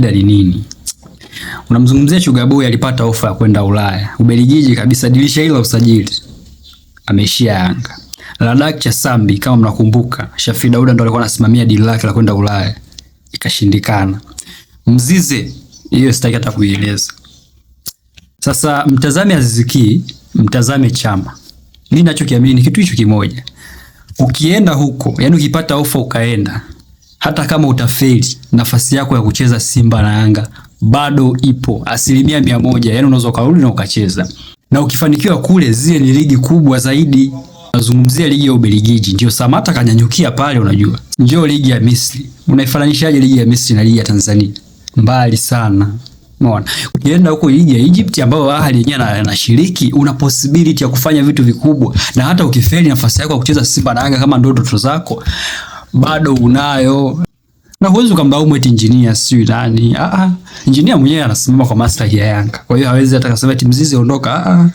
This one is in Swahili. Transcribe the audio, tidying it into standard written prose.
shida ni nini? Unamzungumzia Sugar Boy alipata ofa ya kwenda Ulaya. Ubelgiji kabisa, dirisha hilo la usajili. Ameishia Yanga. Ladak cha Sambi kama mnakumbuka, Shafi Dauda ndo alikuwa anasimamia deal lake la kwenda Ulaya. Ikashindikana. Mzize, hiyo sitaki hata kuieleza. Sasa mtazame Aziz Ki, mtazame Chama. Mimi ninachokiamini kitu hicho kimoja. Ukienda huko, yani ukipata ofa ukaenda, hata kama utafeli, nafasi yako ya kucheza Simba na Yanga bado ipo 100%. Yani unaweza kurudi na ukacheza. Na ukifanikiwa kule, zile ni ligi kubwa zaidi. Nazungumzia ligi ya Ubelgiji, ndio Samata kanyanyukia pale. Unajua njoo ligi ya Misri, unaifananishaje ligi ya Misri na ligi ya Tanzania? Mbali sana. Umeona, ukienda huko ligi ya Egypt ambayo Ahli yenyewe anashiriki, una possibility ya kufanya vitu vikubwa, na hata ukifeli, nafasi yako ya kucheza Simba na Yanga kama ndoto zako bado unayo. Na huwezi kumlaumu eti engineer sio nani. Engineer mwenyewe anasimama kwa maslahi ya Yanga, kwa hiyo hawezi hata kusema eti Mzize ondoka.